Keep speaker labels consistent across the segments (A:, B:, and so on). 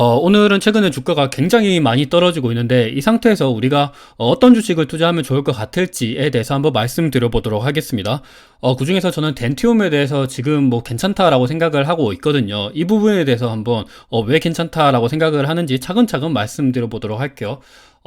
A: 오늘은 최근에 주가가 굉장히 많이 떨어지고 있는데 이 상태에서 우리가 어떤 주식을 투자하면 좋을 것 같을지에 대해서 한번 말씀드려 보도록 하겠습니다. 그중에서 저는 덴티움에 대해서 지금 뭐 괜찮다라고 생각을 하고 있거든요. 이 부분에 대해서 한번 왜 괜찮다라고 생각을 하는지 차근차근 말씀드려 보도록 할게요.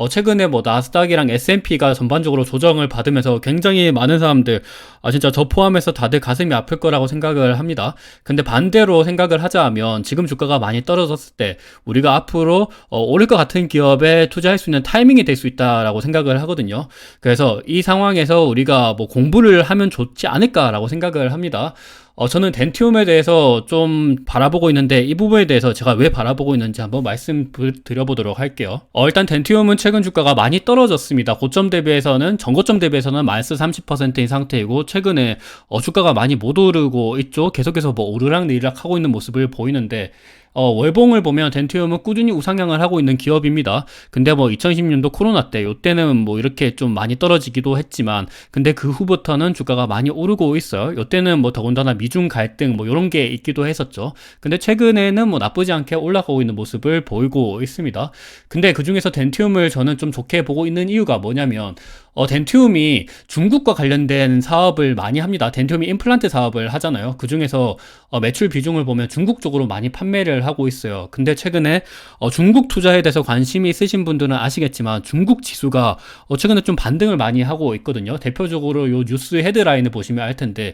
A: 최근에 뭐 나스닥이랑 S&P가 전반적으로 조정을 받으면서 굉장히 많은 사람들 진짜 저 포함해서 다들 가슴이 아플 거라고 생각을 합니다. 근데 반대로 생각을 하자면 지금 주가가 많이 떨어졌을 때 우리가 앞으로 오를 것 같은 기업에 투자할 수 있는 타이밍이 될 수 있다라고 생각을 하거든요. 그래서 이 상황에서 우리가 뭐 공부를 하면 좋지 않을까라고 생각을 합니다. 저는 덴티움에 대해서 좀 바라보고 있는데 이 부분에 대해서 제가 왜 바라보고 있는지 한번 말씀드려보도록 할게요. 일단 덴티움은 최근 주가가 많이 떨어졌습니다. 고점 대비해서는 전고점 대비해서는 마이너스 30%인 상태이고 최근에 주가가 많이 못 오르고 있죠. 계속해서 뭐 오르락내리락 하고 있는 모습을 보이는데 월봉을 보면 덴티움은 꾸준히 우상향을 하고 있는 기업입니다. 근데 뭐 2020년도 코로나 때 요때는 뭐 이렇게 좀 많이 떨어지기도 했지만 근데 그 후부터는 주가가 많이 오르고 있어요. 요때는 뭐 더군다나 미중 갈등 뭐 이런 게 있기도 했었죠. 근데 최근에는 뭐 나쁘지 않게 올라가고 있는 모습을 보이고 있습니다. 근데 그 중에서 덴티움을 저는 좀 좋게 보고 있는 이유가 뭐냐면 덴티움이 중국과 관련된 사업을 많이 합니다. 덴티움이 임플란트 사업을 하잖아요. 그 중에서 매출 비중을 보면 중국 쪽으로 많이 판매를 하고 있어요. 근데 최근에 중국 투자에 대해서 관심이 있으신 분들은 아시겠지만 중국 지수가 최근에 좀 반등을 많이 하고 있거든요. 대표적으로 요 뉴스 헤드라인을 보시면 알 텐데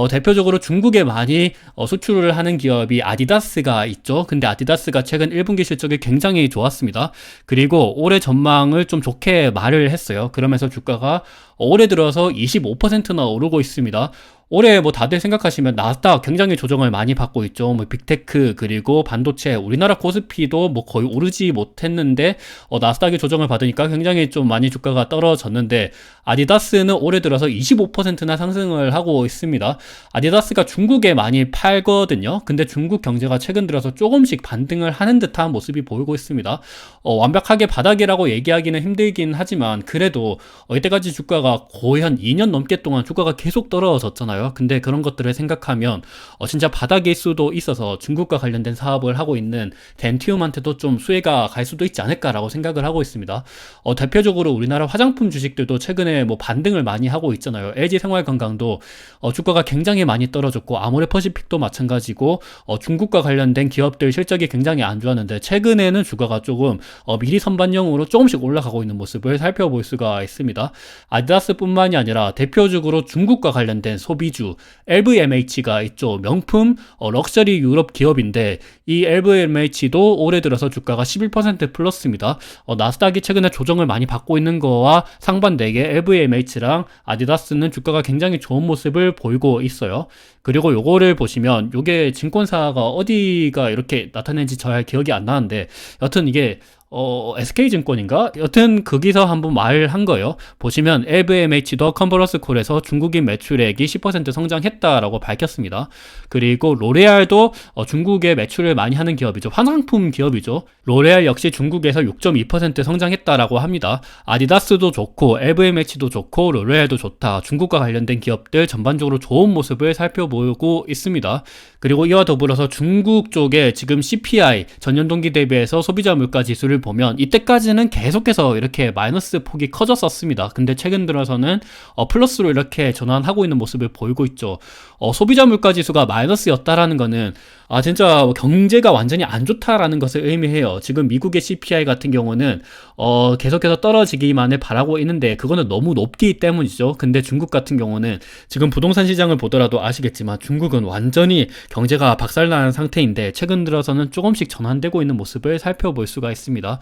A: 대표적으로 중국에 많이 수출을 하는 기업이 아디다스가 있죠. 근데 아디다스가 최근 1분기 실적이 굉장히 좋았습니다. 그리고 올해 전망을 좀 좋게 말을 했어요. 그러면서 주가가 올해 들어서 25%나 오르고 있습니다. 올해 뭐 다들 생각하시면 나스닥 굉장히 조정을 많이 받고 있죠. 뭐 빅테크 그리고 반도체 우리나라 코스피도 뭐 거의 오르지 못했는데 나스닥이 조정을 받으니까 굉장히 좀 많이 주가가 떨어졌는데 아디다스는 올해 들어서 25%나 상승을 하고 있습니다. 아디다스가 중국에 많이 팔거든요. 근데 중국 경제가 최근 들어서 조금씩 반등을 하는 듯한 모습이 보이고 있습니다. 완벽하게 바닥이라고 얘기하기는 힘들긴 하지만 그래도 이때까지 주가가 거의 한 2년 넘게 동안 주가가 계속 떨어졌잖아요. 근데 그런 것들을 생각하면 진짜 바닥일 수도 있어서 중국과 관련된 사업을 하고 있는 덴티움한테도 좀 수혜가 갈 수도 있지 않을까라고 생각을 하고 있습니다. 대표적으로 우리나라 화장품 주식들도 최근에 뭐 반등을 많이 하고 있잖아요. LG생활건강도 주가가 굉장히 많이 떨어졌고 아모레퍼시픽도 마찬가지고 중국과 관련된 기업들 실적이 굉장히 안 좋았는데 최근에는 주가가 조금 미리 선반영으로 조금씩 올라가고 있는 모습을 살펴볼 수가 있습니다. 아디다스뿐만이 아니라 대표적으로 중국과 관련된 소비주 LVMH가 있죠. 명품 럭셔리 유럽 기업인데 이 LVMH도 올해 들어서 주가가 11% 플러스입니다. 나스닥이 최근에 조정을 많이 받고 있는 거와 상반되게 LVMH랑 아디다스는 주가가 굉장히 좋은 모습을 보이고 있어요. 그리고 요거를 보시면 요게 증권사가 어디가 이렇게 나타낸지 잘 기억이 안 나는데 여튼 이게 SK증권인가? 여튼 거기서 한번 말한 거예요. 보시면 LVMH도 컨버런스 콜에서 중국인 매출액이 10% 성장했다라고 밝혔습니다. 그리고 로레알도 중국의 매출을 많이 하는 기업이죠. 화장품 기업이죠. 로레알 역시 중국에서 6.2% 성장했다라고 합니다. 아디다스도 좋고 LVMH도 좋고 로레알도 좋다. 중국과 관련된 기업들 전반적으로 좋은 모습을 살펴보고 있습니다. 그리고 이와 더불어서 중국 쪽에 지금 CPI 전년 동기 대비해서 소비자 물가 지수를 보면 이때까지는 계속해서 이렇게 마이너스 폭이 커졌었습니다. 근데 최근 들어서는 플러스로 이렇게 전환하고 있는 모습을 보이고 있죠. 소비자 물가 지수가 마이너스였다라는 거는 진짜 경제가 완전히 안 좋다라는 것을 의미해요. 지금 미국의 CPI 같은 경우는 계속해서 떨어지기만을 바라고 있는데 그거는 너무 높기 때문이죠. 근데 중국 같은 경우는 지금 부동산 시장을 보더라도 아시겠지만 중국은 완전히 경제가 박살난 상태인데 최근 들어서는 조금씩 전환되고 있는 모습을 살펴볼 수가 있습니다.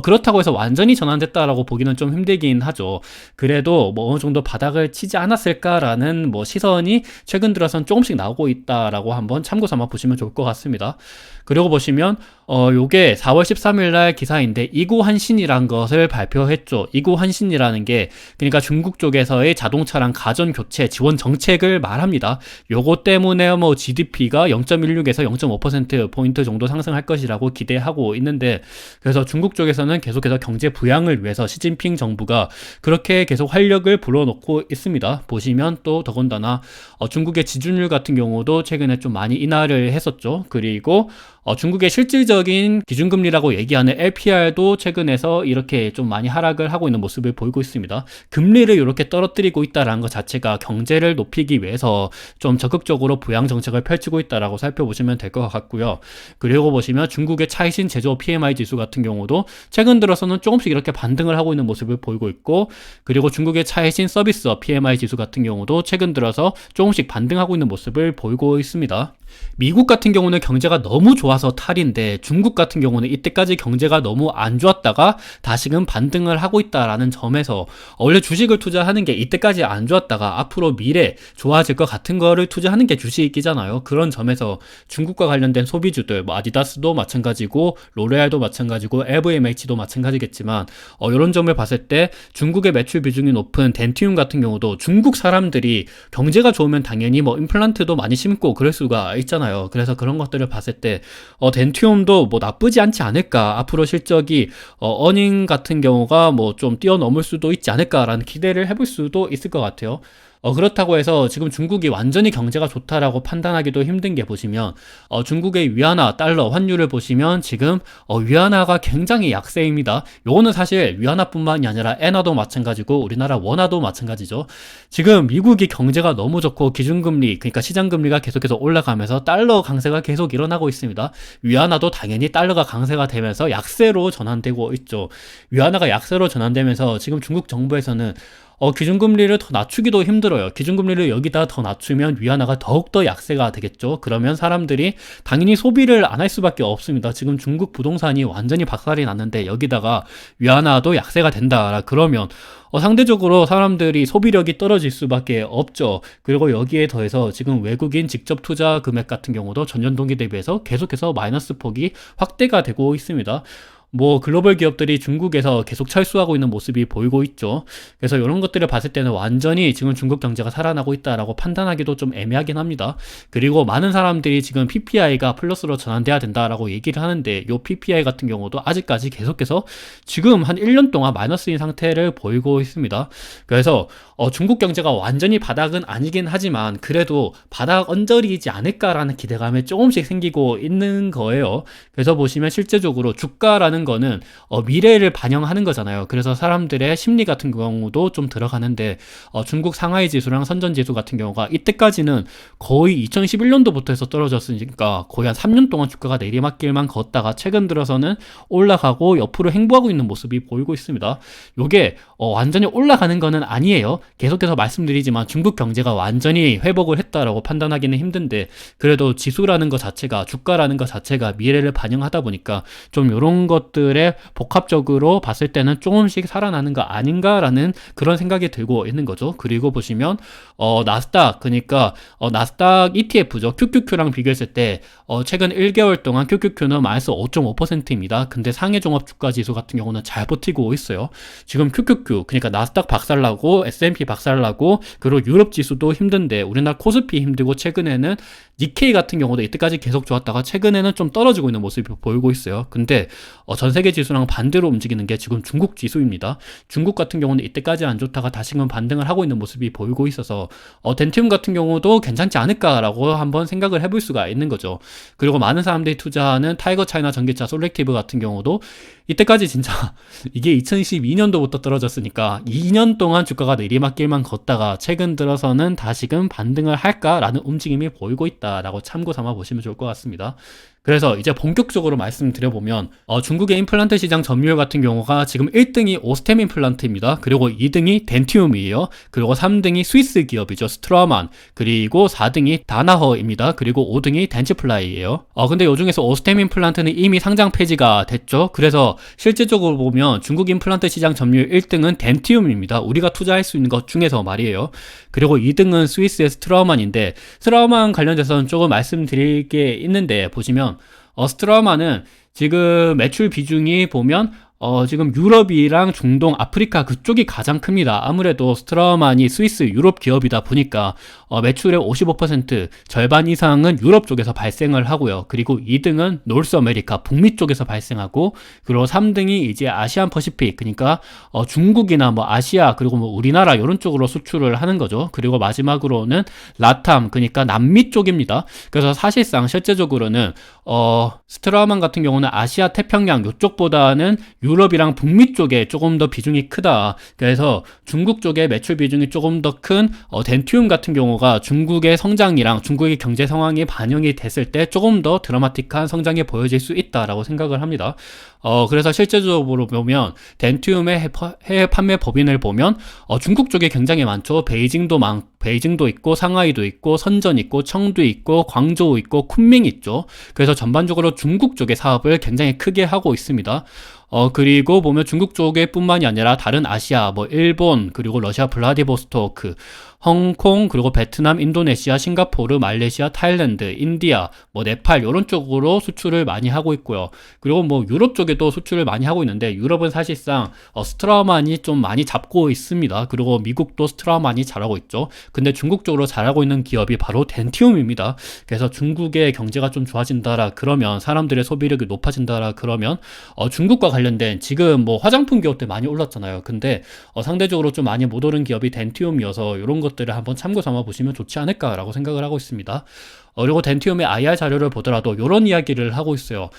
A: 그렇다고 해서 완전히 전환됐다라고 보기는 좀 힘들긴 하죠. 그래도 뭐 어느 정도 바닥을 치지 않았을까라는 뭐 시선이 최근 들어서는 조금씩 나오고 있다라고 한번 참고 삼아 보시면 좋을 것 같습니다. 그리고 보시면 요게 4월 13일 날 기사인데 이구한신이란 것을 발표했죠. 이구한신이라는 게 그러니까 중국 쪽에서의 자동차랑 가전 교체 지원 정책을 말합니다. 요거 때문에 뭐 GDP가 0.16에서 0.5% 포인트 정도 상승할 것이라고 기대하고 있는데 그래서 중국 쪽에서는 계속해서 경제 부양을 위해서 시진핑 정부가 그렇게 계속 활력을 불어넣고 있습니다. 보시면 또 더군다나 중국의 지준율 같은 경우도 최근에 좀 많이 인하를 했었죠. 그리고 중국의 실질적인 기준금리라고 얘기하는 LPR도 최근에서 이렇게 좀 많이 하락을 하고 있는 모습을 보이고 있습니다. 금리를 이렇게 떨어뜨리고 있다는 것 자체가 경제를 높이기 위해서 좀 적극적으로 부양 정책을 펼치고 있다라고 살펴보시면 될 것 같고요. 그리고 보시면 중국의 차이신 제조업 PMI 지수 같은 경우도 최근 들어서는 조금씩 이렇게 반등을 하고 있는 모습을 보이고 있고, 그리고 중국의 차이신 서비스업 PMI 지수 같은 경우도 최근 들어서 조금씩 반등하고 있는 모습을 보이고 있습니다. 미국 같은 경우는 경제가 너무 좋아서 탈인데, 중국 같은 경우는 이때까지 경제가 너무 안 좋았다가 다시금 반등을 하고 있다라는 점에서 원래 주식을 투자하는 게 이때까지 안 좋았다가 앞으로 미래 좋아질 것 같은 거를 투자하는 게 주식이잖아요. 그런 점에서 중국과 관련된 소비주들, 뭐 아디다스도 마찬가지고 로레알도 마찬가지고 LVMH도 마찬가지겠지만 이런 점을 봤을 때 중국의 매출 비중이 높은 덴티움 같은 경우도 중국 사람들이 경제가 좋으면 당연히 뭐 임플란트도 많이 심고 그럴 수가 있잖아요. 그래서 그런 것들을 봤을 때 덴티움도 뭐 나쁘지 않지 않을까, 앞으로 실적이 어닝 같은 경우가 뭐 좀 뛰어넘을 수도 있지 않을까라는 기대를 해볼 수도 있을 것 같아요. 그렇다고 해서 지금 중국이 완전히 경제가 좋다라고 판단하기도 힘든 게, 보시면 중국의 위안화 달러 환율을 보시면 지금 위안화가 굉장히 약세입니다. 요거는 사실 위안화뿐만이 아니라 엔화도 마찬가지고 우리나라 원화도 마찬가지죠. 지금 미국이 경제가 너무 좋고 기준금리, 그러니까 시장금리가 계속해서 올라가면서 달러 강세가 계속 일어나고 있습니다. 위안화도 당연히 달러가 강세가 되면서 약세로 전환되고 있죠. 위안화가 약세로 전환되면서 지금 중국 정부에서는 기준금리를 더 낮추기도 힘들어요. 기준금리를 여기다 더 낮추면 위안화가 더욱더 약세가 되겠죠. 그러면 사람들이 당연히 소비를 안 할 수밖에 없습니다. 지금 중국 부동산이 완전히 박살이 났는데 여기다가 위안화도 약세가 된다. 그러면 상대적으로 사람들이 소비력이 떨어질 수밖에 없죠. 그리고 여기에 더해서 지금 외국인 직접 투자 금액 같은 경우도 전년 동기 대비해서 계속해서 마이너스 폭이 확대가 되고 있습니다. 뭐 글로벌 기업들이 중국에서 계속 철수하고 있는 모습이 보이고 있죠. 그래서 이런 것들을 봤을 때는 완전히 지금 중국 경제가 살아나고 있다라고 판단하기도 좀 애매하긴 합니다. 그리고 많은 사람들이 지금 PPI가 플러스로 전환돼야 된다라고 얘기를 하는데, 이 PPI 같은 경우도 아직까지 계속해서 지금 한 1년 동안 마이너스인 상태를 보이고 있습니다. 그래서 중국 경제가 완전히 바닥은 아니긴 하지만 그래도 바닥 언저리이지 않을까라는 기대감이 조금씩 생기고 있는 거예요. 그래서 보시면 실제적으로 주가라는 거는 미래를 반영하는 거잖아요. 그래서 사람들의 심리 같은 경우도 좀 들어가는데, 중국 상하이 지수랑 선전 지수 같은 경우가 이때까지는 거의 2011년도부터 해서 떨어졌으니까 거의 한 3년 동안 주가가 내리막길만 걷다가 최근 들어서는 올라가고 옆으로 행보하고 있는 모습이 보이고 있습니다. 요게 완전히 올라가는 거는 아니에요. 계속해서 말씀드리지만 중국 경제가 완전히 회복을 했다라고 판단하기는 힘든데, 그래도 지수라는 것 자체가, 주가라는 것 자체가 미래를 반영하다 보니까 좀 이런 것들에 복합적으로 봤을 때는 조금씩 살아나는 거 아닌가라는 그런 생각이 들고 있는 거죠. 그리고 보시면 나스닥, 그러니까 나스닥 ETF죠. QQQ랑 비교했을 때 최근 1개월 동안 QQQ는 마이너스 5.5%입니다. 근데 상해 종합 주가 지수 같은 경우는 잘 버티고 있어요. 지금 QQQ, 그러니까 나스닥 박살나고 S&P 박살나고 그리고 유럽 지수도 힘든데 우리나라 코스피 힘들고, 최근에는 니케이 같은 경우도 이때까지 계속 좋았다가 최근에는 좀 떨어지고 있는 모습이 보이고 있어요. 근데 전 세계 지수랑 반대로 움직이는 게 지금 중국 지수입니다. 중국 같은 경우는 이때까지 안 좋다가 다시금 반등을 하고 있는 모습이 보이고 있어서 덴티움 같은 경우도 괜찮지 않을까라고 한번 생각을 해볼 수가 있는 거죠. 그리고 많은 사람들이 투자하는 타이거 차이나 전기차 솔렉티브 같은 경우도 이때까지 진짜 이게 2012년도부터 떨어졌으니까 2년 동안 주가가 내리막길만 걷다가 최근 들어서는 다시금 반등을 할까라는 움직임이 보이고 있다라고 참고 삼아 보시면 좋을 것 같습니다. 그래서 이제 본격적으로 말씀드려보면 중국의 임플란트 시장 점유율 같은 경우가 지금 1등이 오스템 임플란트입니다. 그리고 2등이 덴티움이에요. 그리고 3등이 스위스 기업이죠. 스트라만. 그리고 4등이 다나허입니다. 그리고 5등이 덴치플라이예요. 근데 요 중에서 오스템 임플란트는 이미 상장 폐지가 됐죠. 그래서 실질적으로 보면 중국 임플란트 시장 점유율 1등은 덴티움입니다. 우리가 투자할 수 있는 것 중에서 말이에요. 그리고 2등은 스위스의 스트라만인데, 스트라만 관련돼서는 조금 말씀드릴 게 있는데, 보시면 스트라만은 지금 매출 비중이 보면 지금 유럽이랑 중동, 아프리카 그쪽이 가장 큽니다. 아무래도 스트라우만이 스위스 유럽 기업이다 보니까 매출의 55% 절반 이상은 유럽 쪽에서 발생을 하고요. 그리고 2등은 노스 아메리카 북미 쪽에서 발생하고, 그리고 3등이 이제 아시안 퍼시픽, 그러니까 중국이나 뭐 아시아 그리고 뭐 우리나라 이런 쪽으로 수출을 하는 거죠. 그리고 마지막으로는 라탐, 그러니까 남미 쪽입니다. 그래서 사실상 실제적으로는 스트라우만 같은 경우는 아시아 태평양 이쪽보다는 유럽이랑 북미 쪽에 조금 더 비중이 크다. 그래서 중국 쪽에 매출 비중이 조금 더 큰 덴티움 같은 경우가 중국의 성장이랑 중국의 경제 상황이 반영이 됐을 때 조금 더 드라마틱한 성장이 보여질 수 있다라고 생각을 합니다. 그래서 실제적으로 보면 덴티움의 해외 판매 법인을 보면 중국 쪽에 굉장히 많죠. 베이징도 있고 상하이도 있고 선전 있고 청두 있고 광저우 있고 쿤밍 있죠. 그래서 전반적으로 중국 쪽의 사업을 굉장히 크게 하고 있습니다. 그리고 보면 중국 쪽에 뿐만이 아니라 다른 아시아, 뭐 일본, 그리고 러시아 블라디보스토크, 홍콩, 그리고 베트남, 인도네시아, 싱가포르, 말레이시아, 타일랜드, 인디아, 뭐 네팔 이런 쪽으로 수출을 많이 하고 있고요. 그리고 뭐 유럽 쪽에도 수출을 많이 하고 있는데, 유럽은 사실상 스트라우만이 좀 많이 잡고 있습니다. 그리고 미국도 스트라우만이 잘하고 있죠. 근데 중국 쪽으로 잘하고 있는 기업이 바로 덴티움입니다. 그래서 중국의 경제가 좀 좋아진다라 그러면, 사람들의 소비력이 높아진다라 그러면 중국과 관련된 지금 뭐 화장품 기업들 많이 올랐잖아요. 근데 상대적으로 좀 많이 못 오른 기업이 덴티움이어서 이런 것들을 한번 참고 삼아 보시면 좋지 않을까라고 생각을 하고 있습니다. 그리고 덴티움의 IR 자료를 보더라도 이런 이야기를 하고 있어요.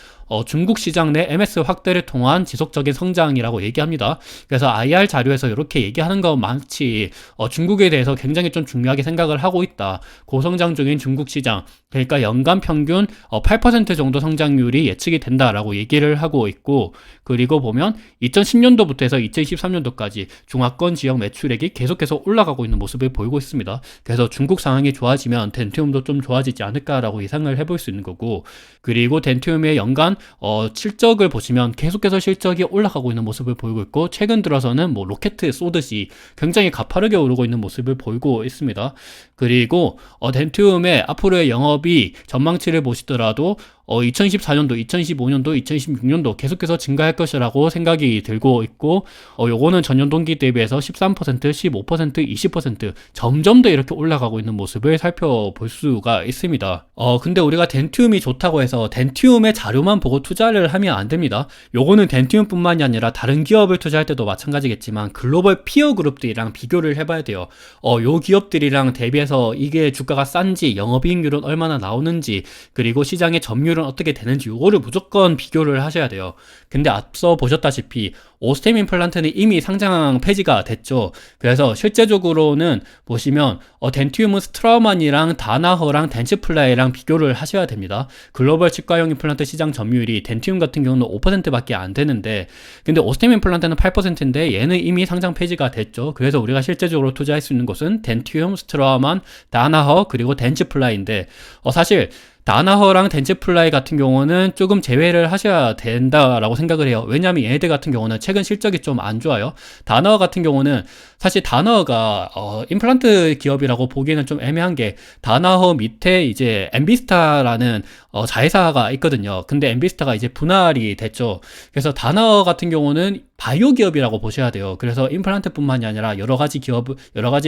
A: 중국 시장 내 MS 확대를 통한 지속적인 성장이라고 얘기합니다. 그래서 IR 자료에서 이렇게 얘기하는 거 많지, 중국에 대해서 굉장히 좀 중요하게 생각을 하고 있다. 고성장 중인 중국 시장, 그러니까 연간 평균 8% 정도 성장률이 예측이 된다라고 얘기를 하고 있고, 그리고 보면 2010년도부터 해서 2023년도까지 중화권 지역 매출액이 계속해서 올라가고 있는 모습을 보이고 있습니다. 그래서 중국 상황이 좋아지면 덴티움도 좀 좋아지지 않을까라고 예상을 해볼 수 있는 거고, 그리고 덴티움의 연간 실적을 보시면 계속해서 실적이 올라가고 있는 모습을 보이고 있고, 최근 들어서는 뭐 로켓 쏘듯이 굉장히 가파르게 오르고 있는 모습을 보이고 있습니다. 그리고 덴티움의 앞으로의 영업이 전망치를 보시더라도 2024년도, 2025년도, 2026년도 계속해서 증가할 것이라고 생각이 들고 있고, 요거는 전년 동기 대비해서 13%, 15%, 20% 점점 더 이렇게 올라가고 있는 모습을 살펴볼 수가 있습니다. 근데 우리가 덴티움이 좋다고 해서 덴티움의 자료만 보고 투자를 하면 안 됩니다. 요거는 덴티움뿐만이 아니라 다른 기업을 투자할 때도 마찬가지겠지만 글로벌 피어 그룹들이랑 비교를 해봐야 돼요. 요 기업들이랑 대비해서 이게 주가가 싼지, 영업이익률은 얼마나 나오는지, 그리고 시장의 점유율 어떻게 되는지 이거를 무조건 비교를 하셔야 돼요. 근데 앞서 보셨다시피 오스템 임플란트는 이미 상장 폐지가 됐죠. 그래서 실제적으로는 보시면 덴티움은 스트라우만이랑 다나허랑 덴치플라이랑 비교를 하셔야 됩니다. 글로벌 치과용 임플란트 시장 점유율이 덴티움 같은 경우는 5%밖에 안 되는데, 근데 오스템 임플란트는 8%인데 얘는 이미 상장 폐지가 됐죠. 그래서 우리가 실제적으로 투자할 수 있는 곳은 덴티움, 스트라우만, 다나허, 그리고 덴치플라이인데, 사실 다나허랑 덴치플라이 같은 경우는 조금 제외를 하셔야 된다라고 생각을 해요. 왜냐하면 얘네들 같은 경우는 최근 실적이 좀 안 좋아요. 다나허 같은 경우는 사실 다나허가 임플란트 기업이라고 보기에는 좀 애매한 게, 다나허 밑에 이제 엠비스타라는 자회사가 있거든요. 근데 엠비스타가 이제 분할이 됐죠. 그래서 다나허 같은 경우는 바이오 기업이라고 보셔야 돼요. 그래서 임플란트뿐만이 아니라 여러 가지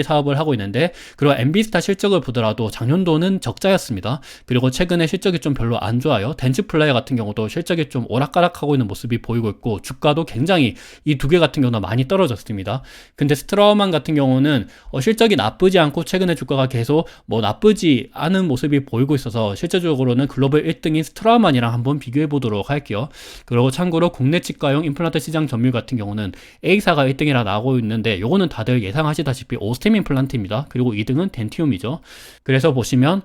A: 사업을 하고 있는데, 그리고 엠비스타 실적을 보더라도 작년도는 적자였습니다. 그리고 최근에 실적이 좀 별로 안 좋아요. 덴치플라이 같은 경우도 실적이 좀 오락가락하고 있는 모습이 보이고 있고, 주가도 굉장히 이 두 개 같은 경우는 많이 떨어졌습니다. 근데 스트라우만 같은 경우는 실적이 나쁘지 않고 최근에 주가가 계속 뭐 나쁘지 않은 모습이 보이고 있어서 실제적으로는 글로벌 1등인 스트라우만이랑 한번 비교해 보도록 할게요. 그리고 참고로 국내 치과용 임플란트 시장 점유율 같은 경우는 A사가 1등이라 나오고 있는데, 요거는 다들 예상하시다시피 오스템 임플란트입니다. 그리고 2등은 덴티움이죠. 그래서 보시면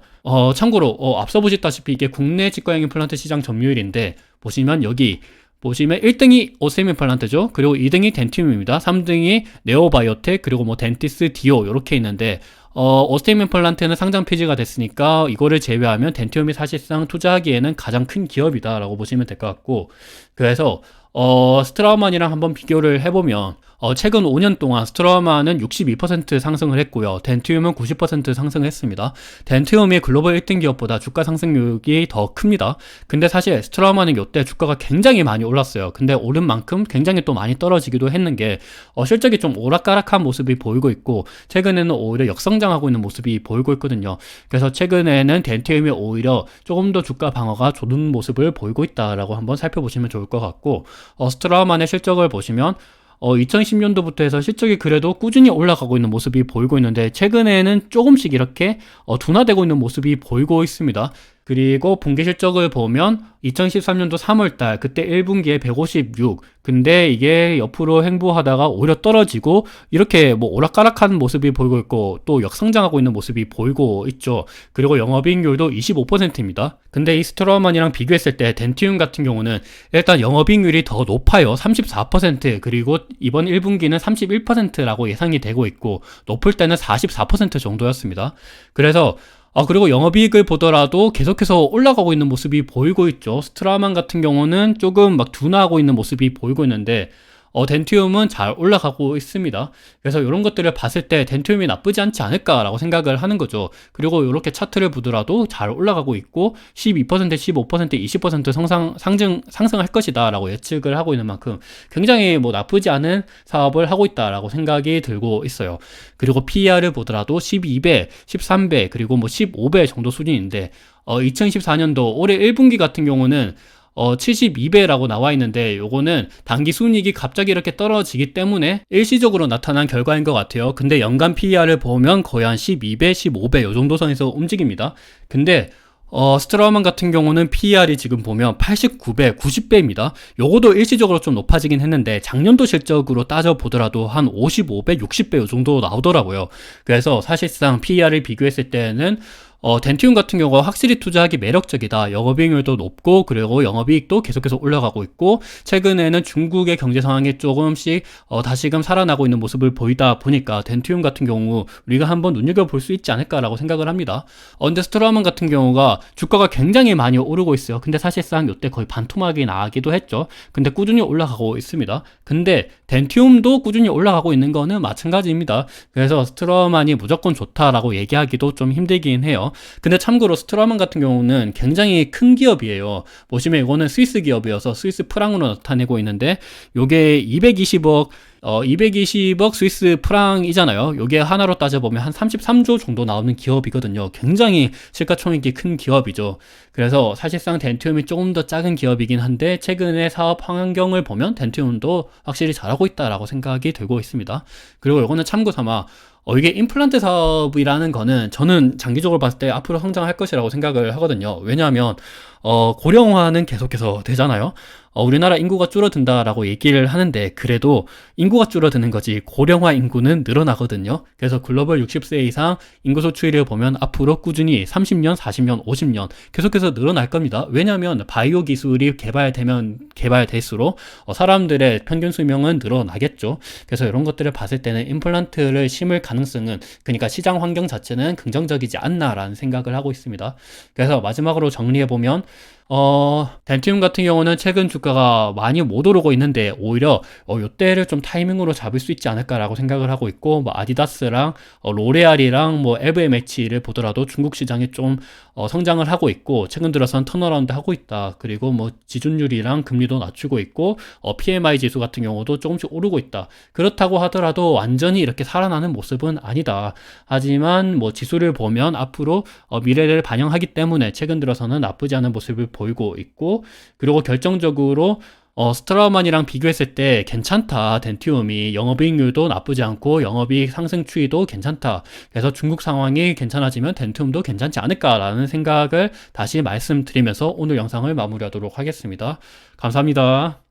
A: 참고로 앞서 보셨다시피 이게 국내 치과용 임플란트 시장 점유율인데, 보시면 여기 보시면 1등이 오스템 임플란트죠. 그리고 2등이 덴티움입니다. 3등이 네오바이오텍, 그리고 뭐 덴티스 디오 이렇게 있는데, 오스템 임플란트는 상장 폐지가 됐으니까 이거를 제외하면 덴티움이 사실상 투자하기에는 가장 큰 기업이다라고 보시면 될 것 같고, 그래서 스트라우만이랑 한번 비교를 해보면 최근 5년 동안 스트라우만은 62% 상승을 했고요. 덴티움은 90% 상승했습니다. 덴티움이 글로벌 1등 기업보다 주가 상승률이 더 큽니다. 근데 사실 스트라우만은 이때 주가가 굉장히 많이 올랐어요. 근데 오른 만큼 굉장히 또 많이 떨어지기도 했는 게 실적이 좀 오락가락한 모습이 보이고 있고, 최근에는 오히려 역성장하고 있는 모습이 보이고 있거든요. 그래서 최근에는 덴티움이 오히려 조금 더 주가 방어가 좋은 모습을 보이고 있다라고 한번 살펴보시면 좋을 것 같고, 스트라우만의 실적을 보시면 2010년도부터 해서 실적이 그래도 꾸준히 올라가고 있는 모습이 보이고 있는데, 최근에는 조금씩 이렇게 둔화되고 있는 모습이 보이고 있습니다. 그리고 분기 실적을 보면 2013년도 3월달 그때 1분기에 156, 근데 이게 옆으로 횡보하다가 오히려 떨어지고 이렇게 뭐 오락가락한 모습이 보이고 있고, 또 역성장하고 있는 모습이 보이고 있죠. 그리고 영업이익률도 25%입니다. 근데 이 스트라우만이랑 비교했을 때 덴티움 같은 경우는 일단 영업이익률이 더 높아요. 34%. 그리고 이번 1분기는 31%라고 예상이 되고 있고, 높을 때는 44% 정도였습니다. 그래서 그리고 영업이익을 보더라도 계속해서 올라가고 있는 모습이 보이고 있죠. 스트라우만 같은 경우는 조금 막 둔화하고 있는 모습이 보이고 있는데, 덴티움은 잘 올라가고 있습니다. 그래서 이런 것들을 봤을 때 덴티움이 나쁘지 않지 않을까라고 생각을 하는 거죠. 그리고 이렇게 차트를 보더라도 잘 올라가고 있고 12%, 15%, 20% 상승할 것이다 라고 예측을 하고 있는 만큼 굉장히 뭐 나쁘지 않은 사업을 하고 있다라고 생각이 들고 있어요. 그리고 PER을 보더라도 12배, 13배, 그리고 뭐 15배 정도 수준인데, 2014년도 올해 1분기 같은 경우는 72배라고 나와 있는데, 요거는 단기 순이익이 갑자기 이렇게 떨어지기 때문에 일시적으로 나타난 결과인 것 같아요. 근데 연간 PER을 보면 거의 한 12배, 15배 요 정도 선에서 움직입니다. 근데 스트라우만 같은 경우는 PER이 지금 보면 89배, 90배입니다. 요거도 일시적으로 좀 높아지긴 했는데, 작년도 실적으로 따져보더라도 한 55배, 60배 요 정도 나오더라고요. 그래서 사실상 PER을 비교했을 때는 덴티움 같은 경우가 확실히 투자하기 매력적이다. 영업이익률도 높고, 그리고 영업이익도 계속해서 올라가고 있고, 최근에는 중국의 경제 상황이 조금씩 다시금 살아나고 있는 모습을 보이다 보니까 덴티움 같은 경우 우리가 한번 눈여겨볼 수 있지 않을까라고 생각을 합니다. 근데 스트라우만 같은 경우가 주가가 굉장히 많이 오르고 있어요. 근데 사실상 이때 거의 반토막이 나기도 했죠. 근데 꾸준히 올라가고 있습니다. 근데 덴티움도 꾸준히 올라가고 있는 거는 마찬가지입니다. 그래서 스트라우만이 무조건 좋다라고 얘기하기도 좀 힘들긴 해요. 근데 참고로 스트라우만 같은 경우는 굉장히 큰 기업이에요. 보시면 이거는 스위스 기업이어서 스위스 프랑으로 나타내고 있는데, 요게 220억 스위스 프랑이잖아요. 요게 하나로 따져보면 한 33조 정도 나오는 기업이거든요. 굉장히 시가총액이 큰 기업이죠. 그래서 사실상 덴티움이 조금 더 작은 기업이긴 한데, 최근에 사업 환경을 보면 덴티움도 확실히 잘하고 있다라고 생각이 들고 있습니다. 그리고 요거는 참고 삼아, 이게 임플란트 사업이라는 거는 저는 장기적으로 봤을 때 앞으로 성장할 것이라고 생각을 하거든요. 왜냐하면 고령화는 계속해서 되잖아요. 우리나라 인구가 줄어든다라고 얘기를 하는데, 그래도 인구가 줄어드는 거지 고령화 인구는 늘어나거든요. 그래서 글로벌 60세 이상 인구수 추이를 보면 앞으로 꾸준히 30년, 40년, 50년 계속해서 늘어날 겁니다. 왜냐하면 바이오 기술이 개발될수록 사람들의 평균 수명은 늘어나겠죠. 그래서 이런 것들을 봤을 때는 임플란트를 심을 가능성은, 그러니까 시장 환경 자체는 긍정적이지 않나라는 생각을 하고 있습니다. 그래서 마지막으로 정리해보면, 덴티움 같은 경우는 최근 주가가 많이 못 오르고 있는데, 오히려 요때를 좀 타이밍으로 잡을 수 있지 않을까라고 생각을 하고 있고, 뭐 아디다스랑 로레알이랑 뭐 LVMH를 보더라도 중국 시장이 좀 성장을 하고 있고, 최근 들어서는 턴어라운드 하고 있다. 그리고 뭐 지준율이랑 금리도 낮추고 있고, PMI 지수 같은 경우도 조금씩 오르고 있다. 그렇다고 하더라도 완전히 이렇게 살아나는 모습은 아니다. 하지만 뭐 지수를 보면 앞으로 미래를 반영하기 때문에 최근 들어서는 나쁘지 않은 모습을 보이고 있고, 그리고 결정적으로 스트라우만이랑 비교했을 때 괜찮다. 덴티움이 영업이익률도 나쁘지 않고 영업이익 상승 추이도 괜찮다. 그래서 중국 상황이 괜찮아지면 덴티움도 괜찮지 않을까라는 생각을 다시 말씀드리면서 오늘 영상을 마무리하도록 하겠습니다. 감사합니다.